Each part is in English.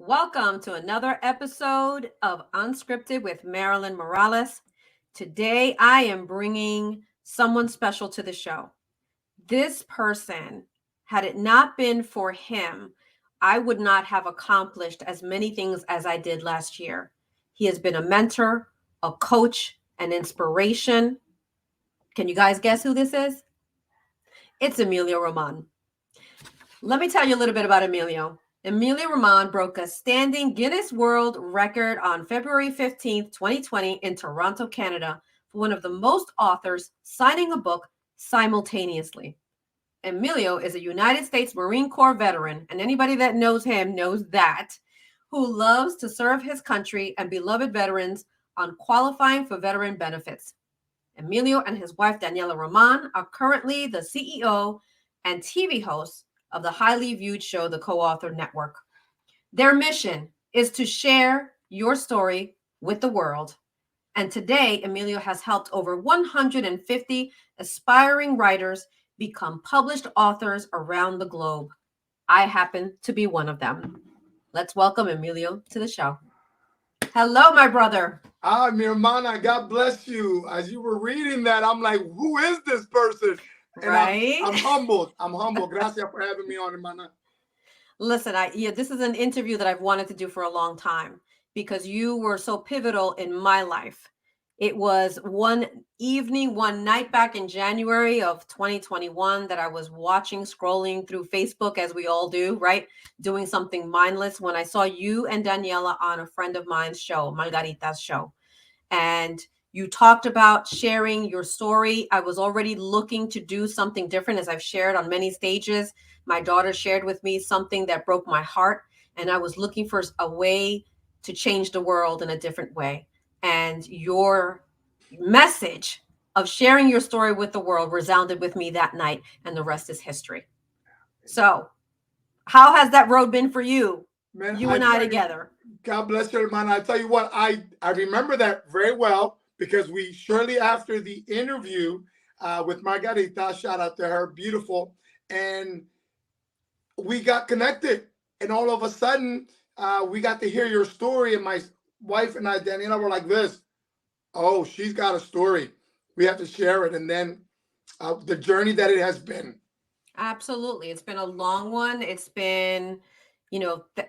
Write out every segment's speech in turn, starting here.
Welcome to another episode of Unscripted with Marilyn Morales. Today, I am bringing someone special to the show. This person, had it not been for him, I would not have accomplished as many things as I did last year. He has been a mentor, a coach, an inspiration. Can you guys guess who this is? It's Emilio Roman. Let me tell you a little bit about Emilio. Emilio Roman broke a standing Guinness World Record on February 15th, 2020 in Toronto, Canada, for one of the most authors signing a book simultaneously. Emilio is a United States Marine Corps veteran, and anybody that knows him knows that, who loves to serve his country and beloved veterans on qualifying for veteran benefits. Emilio and his wife, Daniela Roman, are currently the CEO and TV hosts of the highly viewed show, The Co-Author Network. Their mission is to share your story with the world. And today, Emilio has helped over 150 aspiring writers become published authors around the globe. I happen to be one of them. Let's welcome Emilio to the show. Hello, my brother. Mi hermana, God bless you. As you were reading that, I'm like, who is this person? And right? I'm humbled. I'm humbled. Gracias for having me on, hermana. Listen, this is an interview that I've wanted to do for a long time because you were so pivotal in my life. It was one evening, one night back in January of 2021 that I was scrolling through Facebook, as we all do, right? Doing something mindless when I saw you and Daniela on a friend of mine's show, Margarita's show. And you talked about sharing your story. I was already looking to do something different, as I've shared on many stages. My daughter shared with me something that broke my heart, and I was looking for a way to change the world in a different way. And your message of sharing your story with the world resounded with me that night, and the rest is history. So, how has that road been for you? Man, you and I together. God bless you, hermana. I tell you what, I remember that very well because we shortly after the interview with Margarita, shout out to her, beautiful, and we got connected. And all of a sudden, we got to hear your story. And my wife and I, Daniela, were like this. Oh, she's got a story. We have to share it. And then the journey that it has been. Absolutely. It's been a long one. It's been,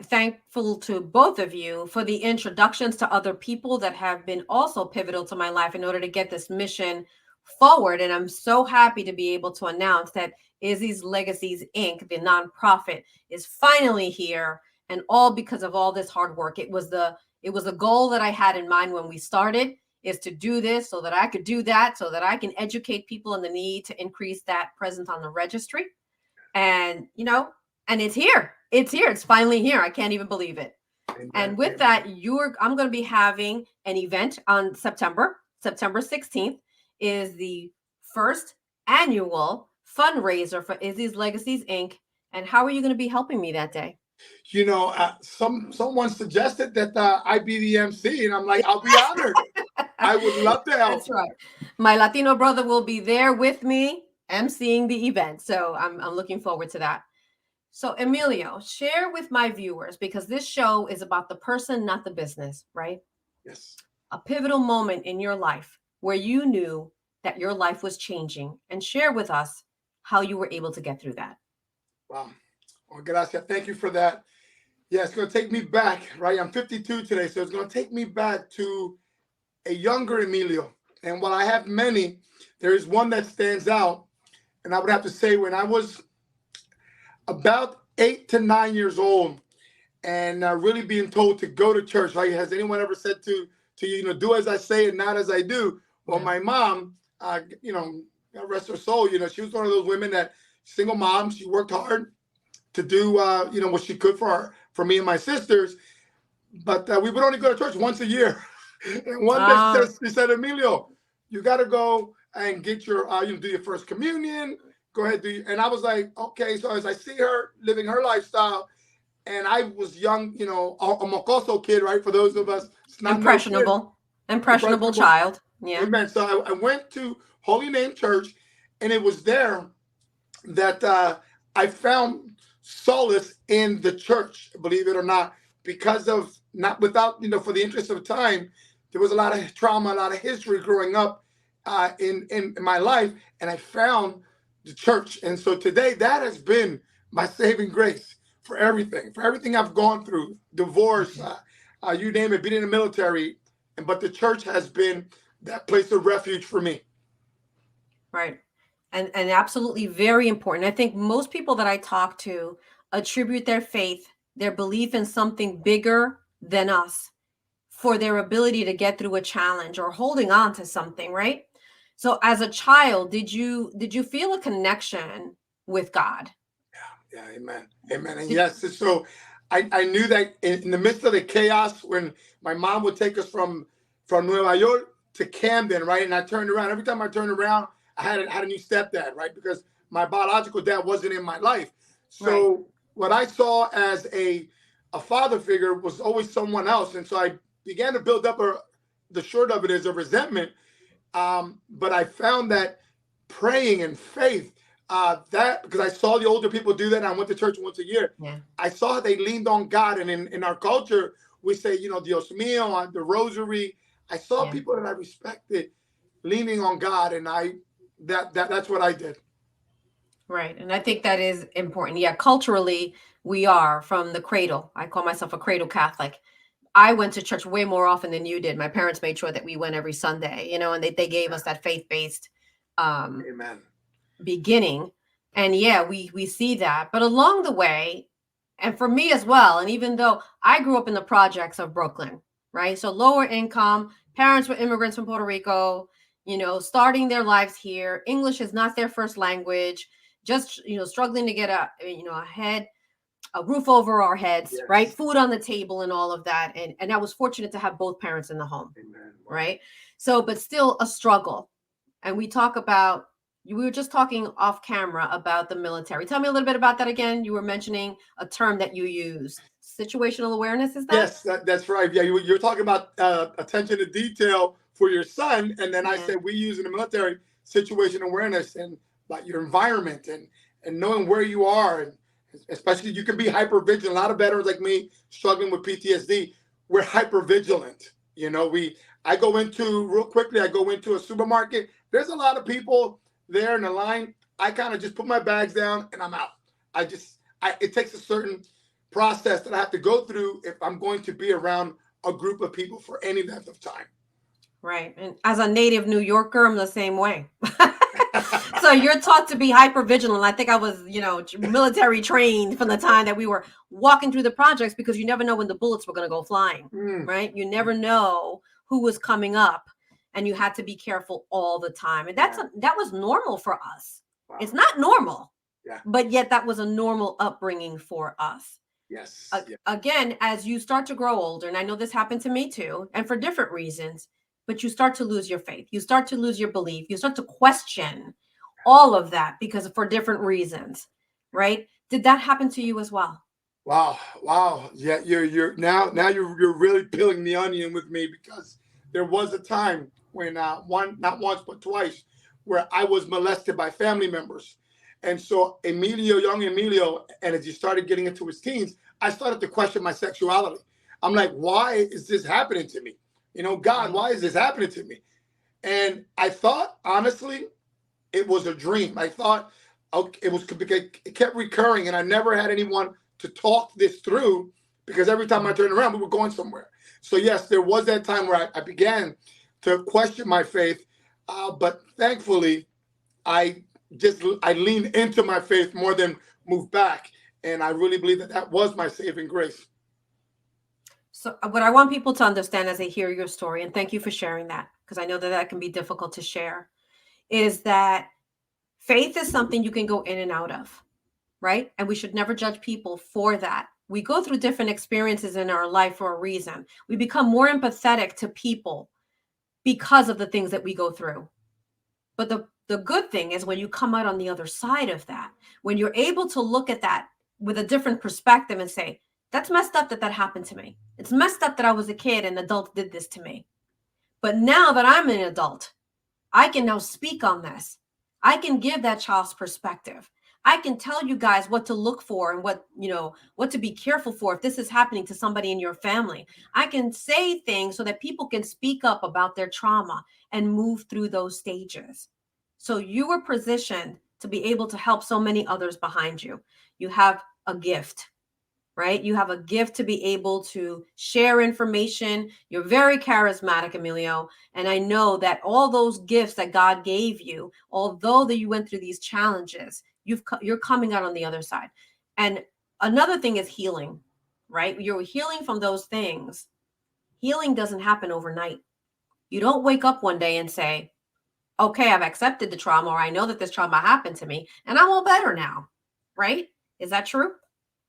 thankful to both of you for the introductions to other people that have been also pivotal to my life in order to get this mission forward. And I'm so happy to be able to announce that Izzy's Legacies Inc., the nonprofit, is finally here, and all because of all this hard work. It was a goal that I had in mind when we started, is to do this so that I could do that, so that I can educate people in the need to increase that presence on the registry. And, and it's here. It's here. It's finally here. I can't even believe it. And with that, I'm going to be having an event on September 16th is the first annual fundraiser for Izzy's Legacies Inc. And how are you going to be helping me that day? Someone suggested that I be the MC, and I'm like, I'll be honored. I would love to help. That's right. My Latino brother will be there with me, emceeing the event. So I'm looking forward to that. So Emilio, share with my viewers, because this show is about the person, not the business, right? Yes. A pivotal moment in your life where you knew that your life was changing, and share with us how you were able to get through that. Wow. Well, gracias. Thank you for that. Yeah, it's going to take me back, right? I'm 52 today, so it's going to take me back to a younger Emilio. And while I have many, there is one that stands out. And I would have to say, when I was about 8 to 9 years old and really being told to go to church, like, has anyone ever said to you, do as I say and not as I do? Well, my mom, God rest her soul, she was one of those women that, single mom, she worked hard to do, what she could for me and my sisters. But we would only go to church once a year. And one day she said, Emilio, you got to go and get your, do your first communion. Go ahead, and I was like, okay. So as I see her living her lifestyle, and I was young, a mocoso kid, right? For those of us, impressionable child. Yeah. Amen. So I went to Holy Name Church, and it was there that I found solace in the church, believe it or not. because of not without, for the interest of time, there was a lot of trauma, a lot of history growing up in my life, and I found the church. And so today, that has been my saving grace for everything I've gone through, divorce, you name it, being in the military. But the church has been that place of refuge for me. Right. And absolutely very important. I think most people that I talk to attribute their faith, their belief in something bigger than us for their ability to get through a challenge or holding on to something, right? So as a child, did you feel a connection with God? Yeah, amen. Amen. And yes, so I knew that in the midst of the chaos, when my mom would take us from Nueva York to Camden, right? And I turned around. Every time I turned around, I had a new stepdad, right? Because my biological dad wasn't in my life. So right. What I saw as a father figure was always someone else. And so I began to build up the short of it is a resentment. But I found that praying and faith, that because I saw the older people do that, and I went to church once a year. Yeah. I saw how they leaned on God, and in our culture, we say, Dios mío, on the rosary. I saw people that I respected leaning on God, and that's what I did. Right, and I think that is important. Yeah, culturally, we are from the cradle. I call myself a cradle Catholic. I went to church way more often than you did. My parents made sure that we went every Sunday, and they gave us that faith-based Amen. beginning. And yeah, we see that. But along the way, and for me as well, and even though I grew up in the projects of Brooklyn, right? So lower income, parents were immigrants from Puerto Rico, starting their lives here. English is not their first language, just, struggling to get a roof over our heads, yes. Right? Food on the table and all of that. And I was fortunate to have both parents in the home. Amen. Right? So, but still a struggle. And we were just talking off camera about the military. Tell me a little bit about that again. You were mentioning a term that you use. Situational awareness, is that? Yes, that's right. Yeah, you're talking about attention to detail for your son. And then I said we use in the military situational awareness and about your environment and knowing where you are. And especially you can be hypervigilant. A lot of veterans like me struggling with PTSD, we're hypervigilant. I go into a supermarket. There's a lot of people there in the line. I kind of just put my bags down and I'm out. It takes a certain process that I have to go through if I'm going to be around a group of people for any length of time. Right. And as a native New Yorker, I'm the same way. So you're taught to be hypervigilant. I think I was, military trained from the time that we were walking through the projects, because you never know when the bullets were going to go flying, right? You never know who was coming up, and you had to be careful all the time. And that was normal for us. Wow. It's not normal, but yet that was a normal upbringing for us. Yes. Again, as you start to grow older, and I know this happened to me too, and for different reasons, but you start to lose your faith. You start to lose your belief. You start to question all of that because for different reasons, right? Did that happen to you as well? Wow. Yeah, you're now you're really peeling the onion with me, because there was a time when not once but twice, where I was molested by family members. And so young Emilio, and as he started getting into his teens, I started to question my sexuality. I'm like, why is this happening to me? God, why is this happening to me? And I thought, honestly, it was a dream. I thought it kept recurring, and I never had anyone to talk this through, because every time I turned around, we were going somewhere. So yes, there was that time where I began to question my faith, but thankfully, I leaned into my faith more than moved back, and I really believe that was my saving grace. So what I want people to understand as they hear your story, and thank you for sharing that, because I know that can be difficult to share, is that faith is something you can go in and out of, right? And we should never judge people for that. We go through different experiences in our life for a reason. We become more empathetic to people because of the things that we go through. But the good thing is when you come out on the other side of that, when you're able to look at that with a different perspective and say, that's messed up that happened to me. It's messed up that I was a kid and an adult did this to me. But now that I'm an adult, I can now speak on this. I can give that child's perspective. I can tell you guys what to look for and what, what to be careful for if this is happening to somebody in your family. I can say things so that people can speak up about their trauma and move through those stages. So you were positioned to be able to help so many others behind you. You have a gift, right? You have a gift to be able to share information. You're very charismatic, Emilio. And I know that all those gifts that God gave you, although that you went through these challenges, you're coming out on the other side. And another thing is healing, right? You're healing from those things. Healing doesn't happen overnight. You don't wake up one day and say, okay, I've accepted the trauma, or I know that this trauma happened to me and I'm all better now, right? Is that true?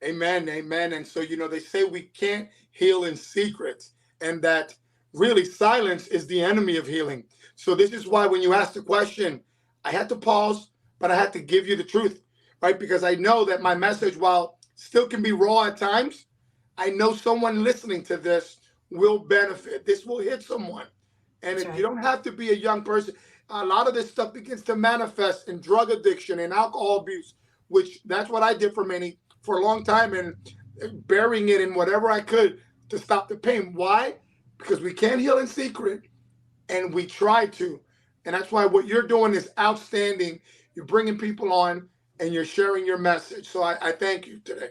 Amen. Amen. And so, they say we can't heal in secret, and that really silence is the enemy of healing. So this is why when you ask the question, I had to pause, but I had to give you the truth, right? Because I know that my message, while still can be raw at times, I know someone listening to this will benefit. This will hit someone. And That's right. you don't have to be a young person. A lot of this stuff begins to manifest in drug addiction and alcohol abuse, which that's what I did for a long time, and burying it in whatever I could to stop the pain. Why? Because we can't heal in secret, and we try to. And that's why what you're doing is outstanding. You're bringing people on, and you're sharing your message. So I thank you today.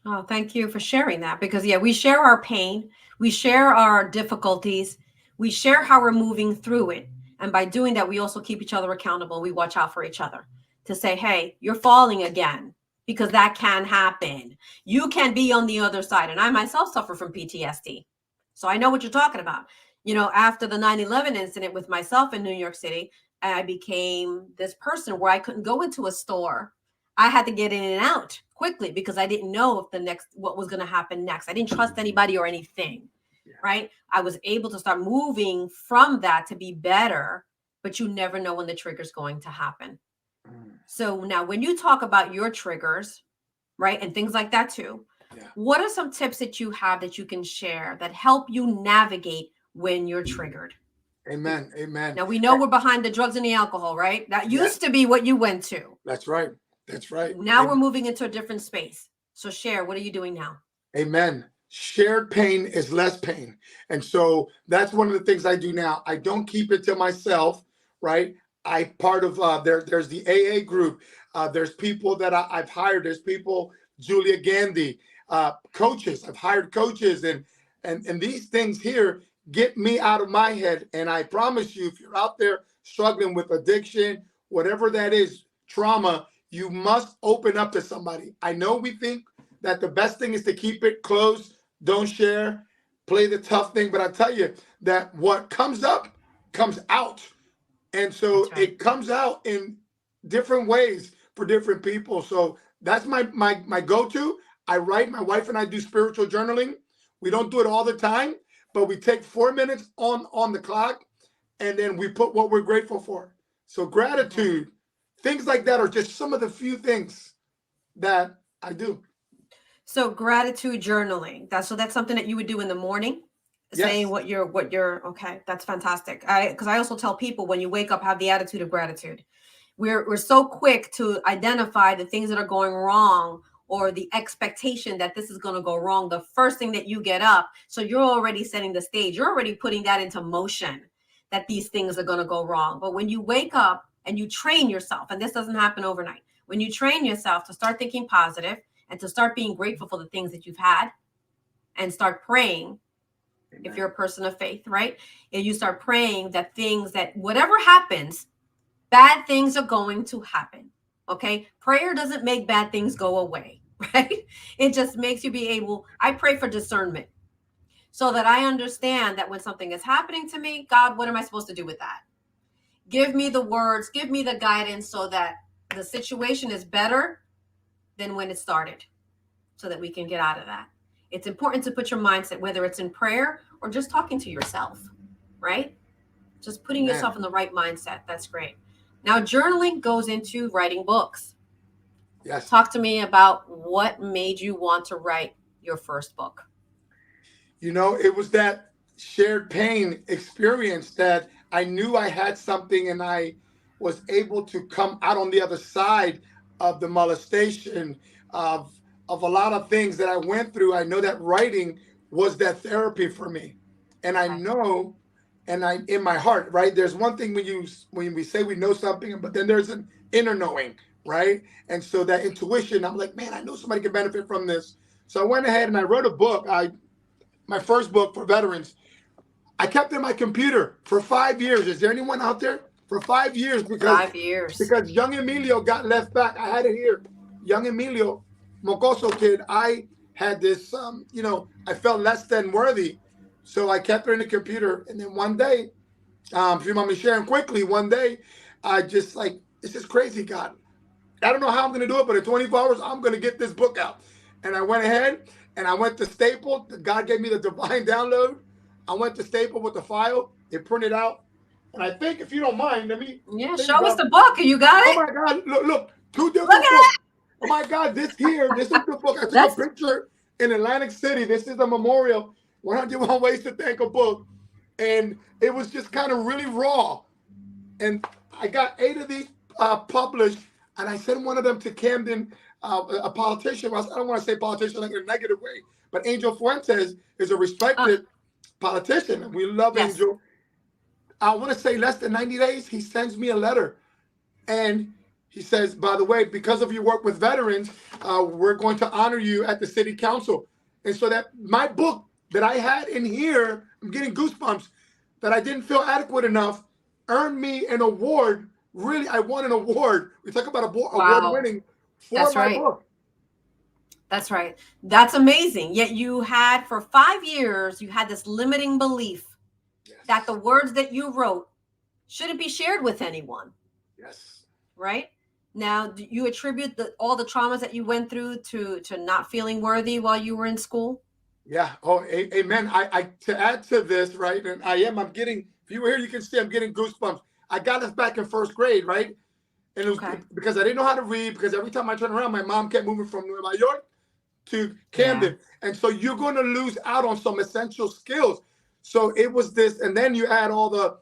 Oh, thank you for sharing that, because yeah, we share our pain, we share our difficulties, we share how we're moving through it. And by doing that, we also keep each other accountable. We watch out for each other to say, hey, you're falling again, because that can happen. You can be on the other side. And I myself suffer from PTSD. So I know what you're talking about. After the 9/11 incident with myself in New York City, I became this person where I couldn't go into a store. I had to get in and out quickly because I didn't know if what was going to happen next. I didn't trust anybody or anything. Yeah. Right? I was able to start moving from that to be better, but you never know when the trigger's going to happen. So now when you talk about your triggers, right, and things like that too, yeah, what are some tips that you have that you can share that help you navigate when you're triggered? Amen. Amen. Now we know we're behind the drugs and the alcohol, right? That used to be what you went to. That's right. That's right. Now we're moving into a different space. So share, what are you doing now? Amen. Shared pain is less pain. And so that's one of the things I do now. I don't keep it to myself, right? I part of there's the AA group. There's people that I've hired. There's people, Julia Gandhi, coaches. I've hired coaches, and these things here get me out of my head. And I promise you, if you're out there struggling with addiction, whatever that is, trauma, you must open up to somebody. I know we think that the best thing is to keep it close, don't share, play the tough thing. But I tell you that what comes up comes out. And so right, it comes out in different ways for different people. So that's my go-to. I write. My wife and I do spiritual journaling. We don't do it all the time, but we take 4 minutes on the clock, and then we put what we're grateful for. So gratitude, things like that are just some of the few things that I do. So gratitude journaling. That's something that you would do in the morning, saying what you're okay. That's fantastic. Because I also tell people, when you wake up, have the attitude of gratitude. We're so quick to identify the things that are going wrong, or the expectation that this is going to go wrong the first thing that you get up. So you're already setting the stage. You're already putting that into motion, that these things are going to go wrong. But when you wake up and you train yourself, and this doesn't happen overnight, when you train yourself to start thinking positive and to start being grateful for the things that you've had, and start praying, Amen, if you're a person of faith, right? And you start praying that whatever happens, bad things are going to happen. Okay. Prayer doesn't make bad things go away, right? It just makes you be able, I pray for discernment so that I understand that when something is happening to me, God, what am I supposed to do with that? Give me the words, give me the guidance so that the situation is better than when it started, so that we can get out of that. It's important to put your mindset, whether it's in prayer or just talking to yourself, right? Just putting yourself in the right mindset. That's great. Now, journaling goes into writing books. Yes. Talk to me about what made you want to write your first book. It was that shared pain experience that I knew I had something, and I was able to come out on the other side of the molestation, of a lot of things that I went through, I know that writing was that therapy for me. And I Okay. know, and I in my heart, right? There's one thing when we say we know something, but then there's an inner knowing, right? And so that intuition, I'm like, man, I know somebody can benefit from this. So I went ahead and I wrote a book. My first book for veterans. I kept it in my computer for 5 years. Is there anyone out there? For 5 years, 5 years. because young Emilio got left back. I had it here. Young Emilio, Mocoso kid, I had this, I felt less than worthy. So I kept it in the computer. And then one day, if you want me sharing quickly, one day, I just like, this is crazy, God. I don't know how I'm going to do it, but in 24 hours, I'm going to get this book out. And I went ahead and I went to Staple. God gave me the divine download. I went to Staple with the file. It printed out. And I think, if you don't mind, let me Yeah, think show us about. the book. You got Oh it? my God! Look, two Look different at books. Oh my God! This is the book. I took a That's picture in Atlantic City. This is a memorial. 101 Ways to Thank a Book, and it was just kind of really raw. And I got 8 of these published, and I sent one of them to Camden, a politician. I don't want to say politician like in a negative way, but Angel Fuentes is a uh, respected politician, and we love yes. Angel. I want to say less than 90 days, he sends me a letter, and he says, by the way, because of your work with veterans, we're going to honor you at the city council. And so that my book that I had in here, I'm getting goosebumps, that I didn't feel adequate enough, earned me an award. Really, I won an award. We talk about award Wow. winning for That's my right. book. That's right. That's amazing. Yet you had, for 5 years, you had this limiting belief that the Yes. words that you wrote shouldn't be shared with anyone, Yes. right? Now, do you attribute all the traumas that you went through to not feeling worthy while you were in school? Yeah. Oh, amen. I to add to this, right? And I'm getting, if you were here, you can see I'm getting goosebumps. I got us back in first grade, right? And it was Okay. because I didn't know how to read, because every time I turned around, my mom kept moving from Nueva York to Yeah. Camden. And so you're going to lose out on some essential skills. So it was this, and then you add all the,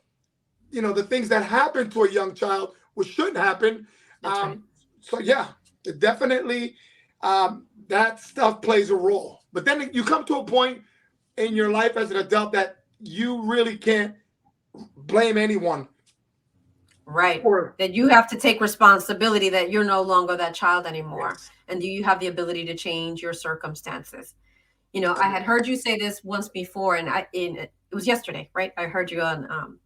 the things that happen to a young child, which shouldn't happen. That's right. So yeah, it definitely, that stuff plays a role. But then you come to a point in your life as an adult that you really can't blame anyone Right. for. That you have to take responsibility that you're no longer that child anymore. Yes. And do you have the ability to change your circumstances? I had heard you say this once before, and it was yesterday, right? I heard you on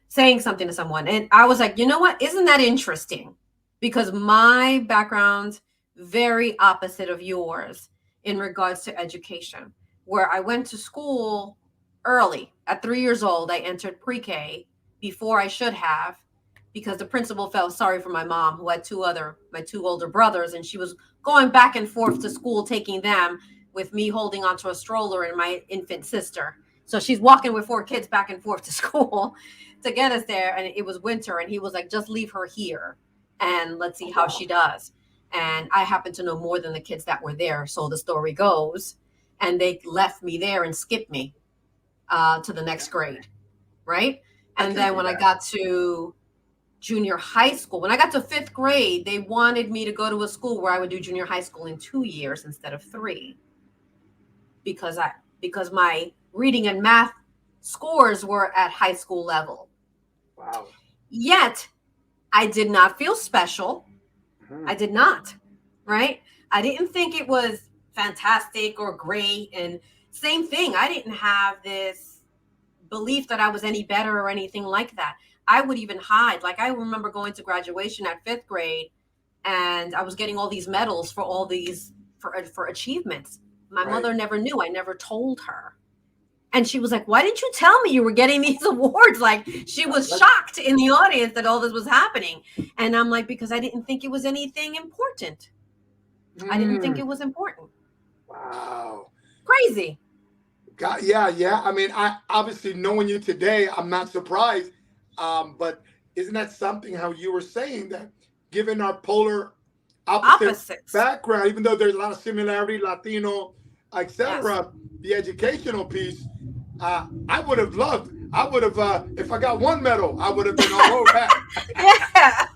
saying something to someone, and I was like, you know what? Isn't that interesting? Because my background very opposite of yours in regards to education, where I went to school early. At 3 years old, I entered pre-K before I should have, because the principal felt sorry for my mom, who had my two older brothers, and she was going back and forth to school, taking them with me holding onto a stroller and my infant sister. So she's walking with 4 kids back and forth to school to get us there. And it was winter. And he was like, just leave her here and let's see Oh, how she wow. does. And I happen to know more than the kids that were there. So the story goes. And they left me there and skipped me to the next grade. Right. I And can then see when I that. got to junior high school, when I got to 5th grade, they wanted me to go to a school where I would do junior high school in 2 years instead of 3, because my reading and math scores were at high school level. Wow. Yet I did not feel special. I Mhm. did not, right? I didn't think it was fantastic or great. And same thing, I didn't have this belief that I was any better or anything like that. I would even hide. Like, I remember going to graduation at 5th grade, and I was getting all these medals for all these for achievements. My Right. mother never knew. I never told her. And she was like, "Why didn't you tell me you were getting these awards?" Like, she was That's, shocked in the audience that all this was happening. And I'm like, because I didn't think it was anything important. I didn't think mm, it was important. wow. Crazy. God, yeah, yeah. I mean, I obviously knowing you today, I'm not surprised. But isn't that something how you were saying that given our polar opposite Opposites. background, even though there's a lot of similarity, Latino, Yes. etc., the educational piece, I would have, if I got one medal, I would have been all over that. Yeah.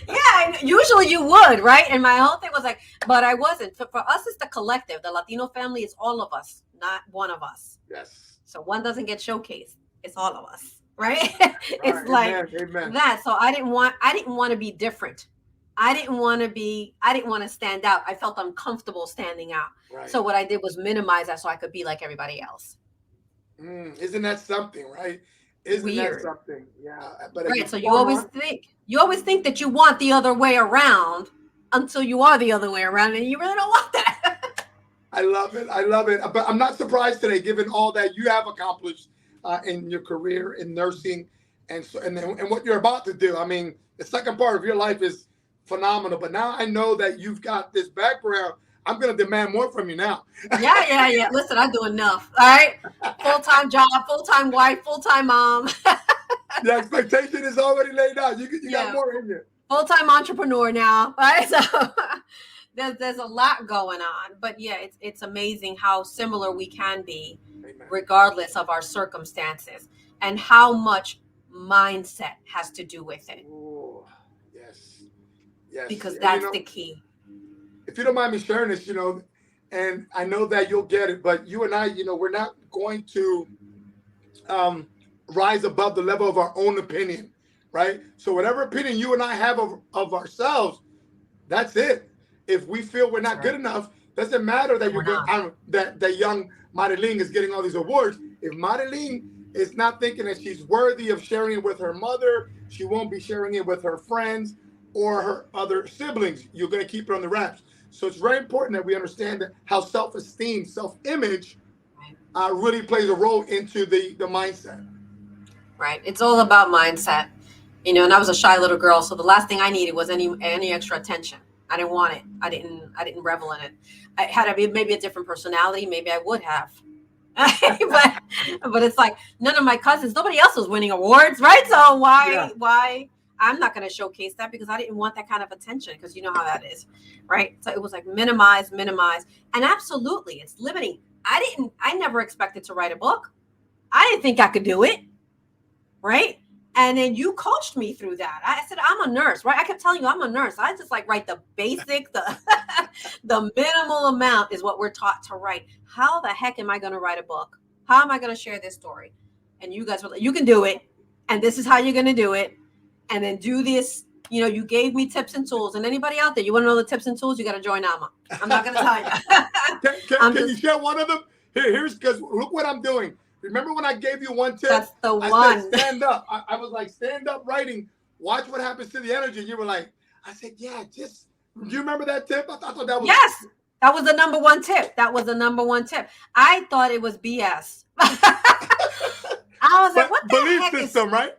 Yeah, usually you would, right? And my whole thing was like, but I wasn't. For us, it's the collective. The Latino family is all of us, not one of us. Yes. So one doesn't get showcased. It's all of us, right? It's Right. like Amen. Amen. that. So I didn't want to be different. I didn't want to stand out. I felt uncomfortable standing out. Right. So what I did was minimize that so I could be like everybody else. Isn't that something, right? Isn't that Weird. something? Yeah. But as you Right. So spun on, you always think that you want the other way around until you are the other way around and you really don't want that. I love it. I love it. But I'm not surprised today, given all that you have accomplished in your career in nursing, and what you're about to do. I mean, the second part of your life is phenomenal. But now I know that you've got this background. I'm going to demand more from you now. Yeah. Listen, I do enough. All right. Full-time job, full-time wife, full-time mom. The expectation is already laid out. You got Yeah. more in you. Full-time entrepreneur now. Right. So there's a lot going on. But yeah, it's amazing how similar we can be, Amen. regardless of our circumstances, and how much mindset has to do with it. Ooh, yes. Yes. Because And, that's the key. if you don't mind me sharing this, and I know that you'll get it, but you and I, we're not going to rise above the level of our own opinion, right? So whatever opinion you and I have of ourselves, that's it. If we feel we're not good enough, doesn't matter that that young Marilyn is getting all these awards. If Marilyn is not thinking that she's worthy of sharing it with her mother, she won't be sharing it with her friends or her other siblings. You're going to keep it on the wraps. So it's very important that we understand that how self-esteem, self-image really plays a role into the mindset. Right. It's all about mindset. And I was a shy little girl, so the last thing I needed was any extra attention. I didn't want it. I didn't revel in it. I had maybe a different personality, maybe I would have. but it's like none of my cousins, nobody else was winning awards, right? So why I'm not going to showcase that because I didn't want that kind of attention, because you know how that is, right? So it was like minimize, and absolutely, it's limiting. I never expected to write a book. I didn't think I could do it, right? And then you coached me through that. I said, I'm a nurse, right? I kept telling you I'm a nurse. I just like write the basic, the minimal amount is what we're taught to write. How the heck am I going to write a book? How am I going to share this story? And you guys were like, you can do it. And this is how you're going to do it. And then do this. You gave me tips and tools. And anybody out there, you want to know the tips and tools, you got to join Alma. I'm not going to tell you. Can you share one of them? Here's because look what I'm doing. Remember when I gave you one tip? That's the I one. said, stand up. I was like, stand up writing. Watch what happens to the energy. And you were like, I said, yeah, do you remember that tip? I thought that was. Yes. That was the number one tip. I thought it was BS. I was like, what the belief heck system, right?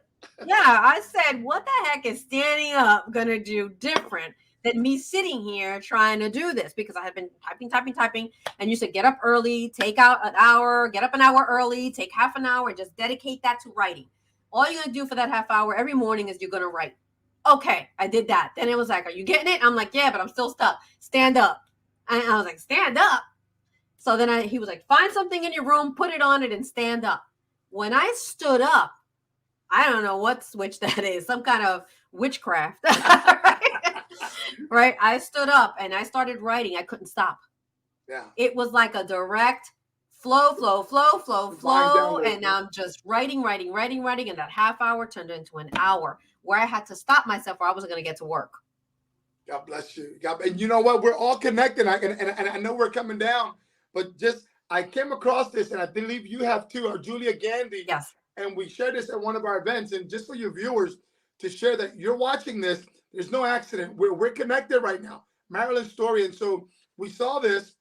Yeah, I said, what the heck is standing up going to do different than me sitting here trying to do this? Because I had been typing. And you said, get up early, take out an hour, get up an hour early, take half an hour, and just dedicate that to writing. All you're going to do for that half hour every morning is you're going to write. Okay, I did that. Then it was like, are you getting it? I'm like, yeah, but I'm still stuck. Stand up. And I was like, stand up. So then he was like, find something in your room, put it on it, and stand up. When I stood up, I don't know what switch that is, some kind of witchcraft. Right? I stood up and I started writing. I couldn't stop. Yeah. It was like a direct flow. And I'm just writing. And that half hour turned into an hour where I had to stop myself or I wasn't going to get to work. God bless you. And you know what? We're all connected. And I know we're coming down, but I came across this, and I believe you have too, or Julia Gandy. Yes. And we shared this at one of our events. And just for your viewers to share that you're watching this, there's no accident. We're connected right now. Marilyn's story. And so we saw this.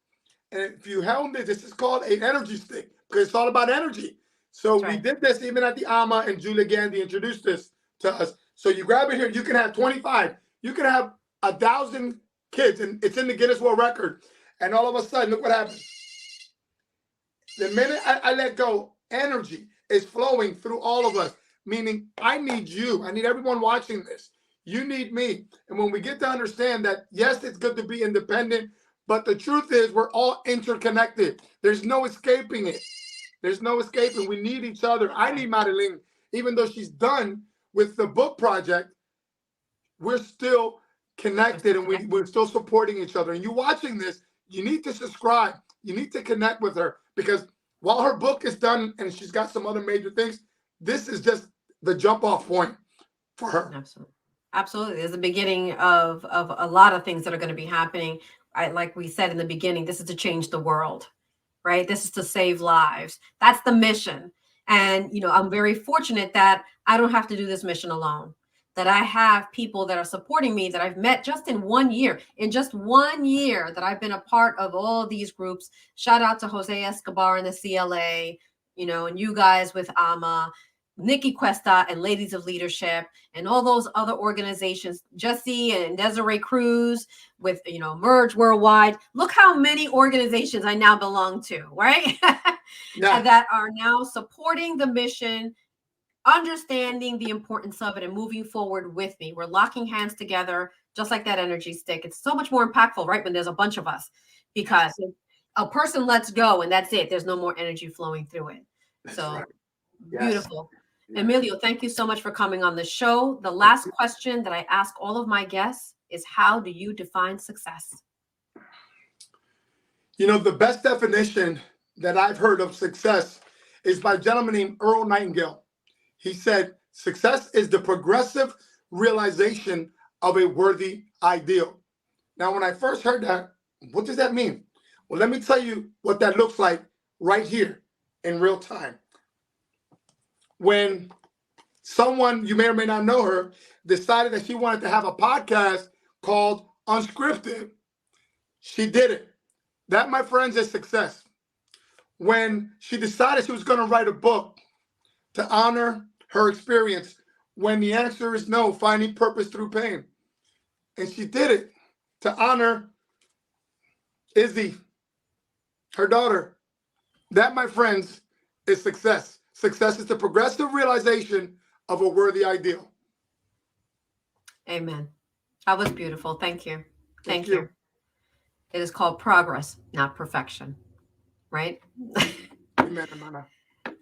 And if you held this is called an energy stick because it's all about energy. So we did this even at the AMA, and Julia Gandy introduced this to us. So you grab it here. You can have 25. You can have 1,000 kids, and it's in the Guinness World Record. And all of a sudden, look what happens. The minute I let go, energy is flowing through all of us, meaning I need you. I need everyone watching this. You need me. And when we get to understand that, yes, it's good to be independent, but the truth is we're all interconnected. There's no escaping it. There's no escaping. We need each other. I need Marilyn, even though she's done with the book project. we're still connected and we're still supporting each other. And you watching this, you need to subscribe. You need to connect with her, because while her book is done and she's got some other major things, this is just the jump off point for her. Absolutely. Absolutely. There's the beginning of a lot of things that are going to be happening. Like we said in the beginning, this is to change the world, right? This is to save lives. That's the mission. And, I'm very fortunate that I don't have to do this mission alone, that I have people that are supporting me that I've met just in 1 year. In just 1 year that I've been a part of all of these groups. Shout out to Jose Escobar and the CLA, and you guys with AMA, Nikki Cuesta and Ladies of Leadership, and all those other organizations, Jesse and Desiree Cruz with, Merge Worldwide. Look how many organizations I now belong to, right? Yeah. And that are now supporting the mission, understanding the importance of it, and moving forward with me. We're locking hands together, just like that energy stick. It's so much more impactful, right, when there's a bunch of us, because a person lets go and that's it. There's no more energy flowing through it. That's so right. Yes. Beautiful. Emilio, thank you so much for coming on the show. The last question that I ask all of my guests is, how do you define success? The best definition that I've heard of success is by a gentleman named Earl Nightingale. He said, success is the progressive realization of a worthy ideal. Now, when I first heard that, what does that mean? Well, let me tell you what that looks like right here in real time. When someone, you may or may not know her, decided that she wanted to have a podcast called Unscripted, she did it. That, my friends, is success. When she decided she was going to write a book to honor her experience, when the answer is no, finding purpose through pain. And she did it to honor Izzy, her daughter. That, my friends, is success. Success is the progressive realization of a worthy ideal. Amen. That was beautiful. Thank you. Thank you. It is called progress, not perfection. Right? Amen, Amanda.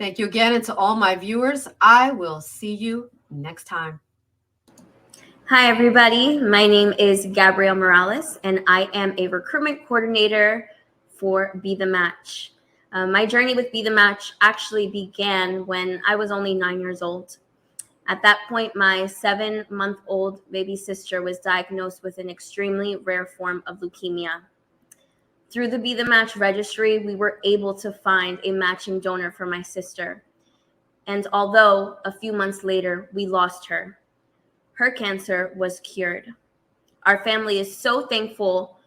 Thank you again. And to all my viewers, I will see you next time. Hi, everybody. My name is Gabrielle Morales, and I am a recruitment coordinator for Be The Match. My journey with Be The Match actually began when I was only 9 years old. At that point, my 7-month-old baby sister was diagnosed with an extremely rare form of leukemia. Through the Be The Match registry, we were able to find a matching donor for my sister. And although a few months later, we lost her, her cancer was cured. Our family is so thankful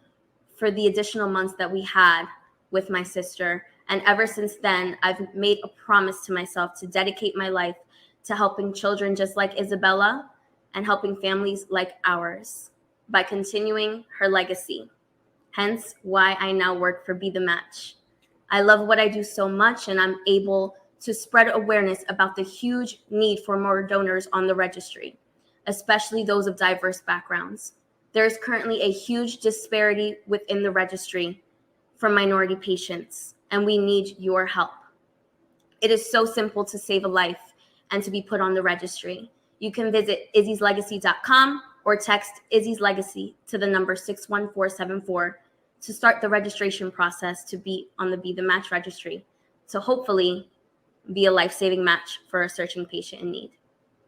for the additional months that we had with my sister. And ever since then, I've made a promise to myself to dedicate my life to helping children just like Isabella and helping families like ours by continuing her legacy. Hence why I now work for Be The Match. I love what I do so much, and I'm able to spread awareness about the huge need for more donors on the registry, especially those of diverse backgrounds. There is currently a huge disparity within the registry for minority patients, and we need your help. It is so simple to save a life and to be put on the registry. You can visit izzyslegacy.com or text Izzy's Legacy to the number 61474 to start the registration process to be on the Be The Match registry, to hopefully be a life-saving match for a searching patient in need.